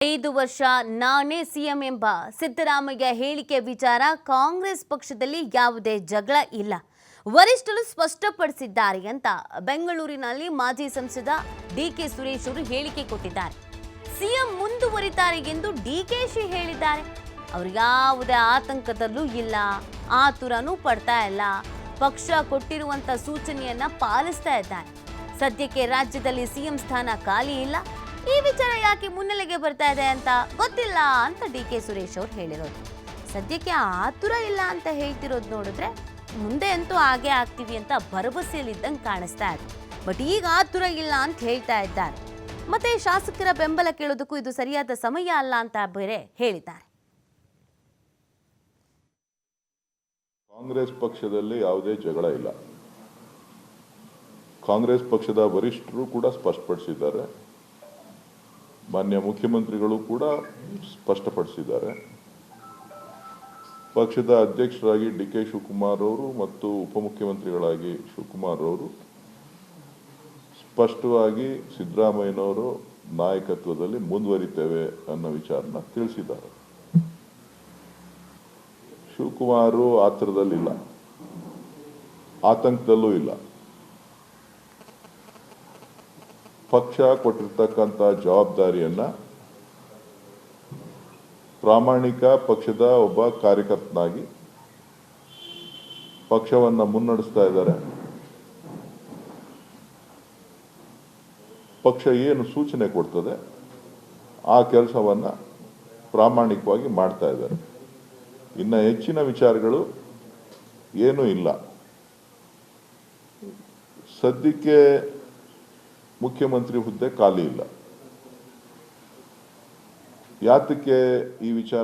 5 ವರ್ಷ ನಾನೇ ಸಿಎಂ ಎಂಬ ಸಿದ್ದರಾಮಯ್ಯ ಹೇಳಿಕೆ ವಿಚಾರ ಕಾಂಗ್ರೆಸ್ ಪಕ್ಷದಲ್ಲಿ ಯಾವುದೇ ಜಗಳ ಇಲ್ಲ. ವರಿಷ್ಠರು ಸ್ಪಷ್ಟಪಡಿಸಿದ್ದಾರೆ ಅಂತ ಬೆಂಗಳೂರಿನಲ್ಲಿ ಮಾಜಿ ಸಂಸದ ಡಿಕೆ ಸುರೇಶ್ ಅವರು ಹೇಳಿಕೆ ಕೊಟ್ಟಿದ್ದಾರೆ. ಸಿಎಂ ಮುಂದುವರಿತಾರೆ ಎಂದು ಡಿಕೆಶಿ ಹೇಳಿದ್ದಾರೆ. ಅವರು ಯಾವುದೇ ಆತಂಕದಲ್ಲೂ ಇಲ್ಲ, ಆತುರನೂ ಪಡ್ತಾ ಇಲ್ಲ. ಪಕ್ಷ ಕೊಟ್ಟಿರುವಂತ ಸೂಚನೆಯನ್ನ ಪಾಲಿಸ್ತಾ ಇದ್ದಾರೆ. ಸದ್ಯಕ್ಕೆ ರಾಜ್ಯದಲ್ಲಿ ಸಿಎಂ ಸ್ಥಾನ ಖಾಲಿ ಇಲ್ಲ. ಈ ವಿಚಾರ ಯಾಕೆ ಮುನ್ನೆಲೆಗೆ ಬರ್ತಾ ಇದೆ ಅಂತ ಗೊತ್ತಿಲ್ಲ ಅಂತ ಡಿಕೆ ಸುರೇಶ್ ಅವರು ಹೇಳಿರೋದು. ಸದ್ಯಕ್ಕೆ ಆತುರ ಇಲ್ಲ ಅಂತ ಹೇಳ್ತಿರೋದು ನೋಡಿದ್ರೆ ಮುಂದೆ ಅಂತೂ ಹಾಗೆ ಆಗ್ತೀವಿ ಅಂತ ಭರವಸೆಯಲ್ಲಿದ್ದಂಗೆ ಕಾಣಿಸ್ತಾ ಇದೆ. ಬಟ್ ಈಗ ಆತುರ ಇಲ್ಲ ಅಂತ ಹೇಳ್ತಾ ಇದ್ದಾರೆ. ಮತ್ತೆ ಶಾಸಕರ ಬೆಂಬಲ ಕೇಳೋದಕ್ಕೂ ಇದು ಸರಿಯಾದ ಸಮಯ ಅಲ್ಲ ಅಂತ ಬೇರೆ ಹೇಳಿದ್ದಾರೆ. ಕಾಂಗ್ರೆಸ್ ಪಕ್ಷದಲ್ಲಿ ಯಾವುದೇ ಜಗಳ ಇಲ್ಲ. ಕಾಂಗ್ರೆಸ್ ಪಕ್ಷದ ವರಿಷ್ಠರು ಕೂಡ ಸ್ಪಷ್ಟಪಡಿಸಿದ್ದಾರೆ. ಮಾನ್ಯ ಮುಖ್ಯಮಂತ್ರಿಗಳು ಕೂಡ ಸ್ಪಷ್ಟಪಡಿಸಿದ್ದಾರೆ. ಪಕ್ಷದ ಅಧ್ಯಕ್ಷರಾಗಿ ಡಿಕೆ ಶಿವಕುಮಾರ್ ಅವರು ಮತ್ತು ಉಪಮುಖ್ಯಮಂತ್ರಿಗಳಾಗಿ ಶಿವಕುಮಾರ್ ಅವರು ಸ್ಪಷ್ಟವಾಗಿ ಸಿದ್ದರಾಮಯ್ಯನವರು ನಾಯಕತ್ವದಲ್ಲಿ ಮುಂದುವರಿತೇವೆ ಅನ್ನೋ ವಿಚಾರನ ತಿಳಿಸಿದ್ದಾರೆ. ಶಿವಕುಮಾರ್ ಆತರದಲ್ಲಿಲ್ಲ, ಆತಂಕದಲ್ಲೂ ಇಲ್ಲ. ಪಕ್ಷ ಕೊಟ್ಟಿರ್ತಕ್ಕಂಥ ಜವಾಬ್ದಾರಿಯನ್ನ ಪ್ರಾಮಾಣಿಕ ಪಕ್ಷದ ಒಬ್ಬ ಕಾರ್ಯಕರ್ತನಾಗಿ ಪಕ್ಷವನ್ನ ಮುನ್ನಡೆಸ್ತಾ ಇದ್ದಾರೆ. ಪಕ್ಷ ಏನು ಸೂಚನೆ ಕೊಡ್ತದೆ ಆ ಕೆಲಸವನ್ನ ಪ್ರಾಮಾಣಿಕವಾಗಿ ಮಾಡ್ತಾ ಇದ್ದಾರೆ. ಇನ್ನು ಹೆಚ್ಚಿನ ವಿಚಾರಗಳು ಏನೂ ಇಲ್ಲ. ಸದ್ಯಕ್ಕೆ ಮುಖ್ಯಮಂತ್ರಿ ಹುದ್ದೆ ಖಾಲಿ ಇಲ್ಲ. ಯಾತಕ್ಕೆ ಈ ವಿಚಾರ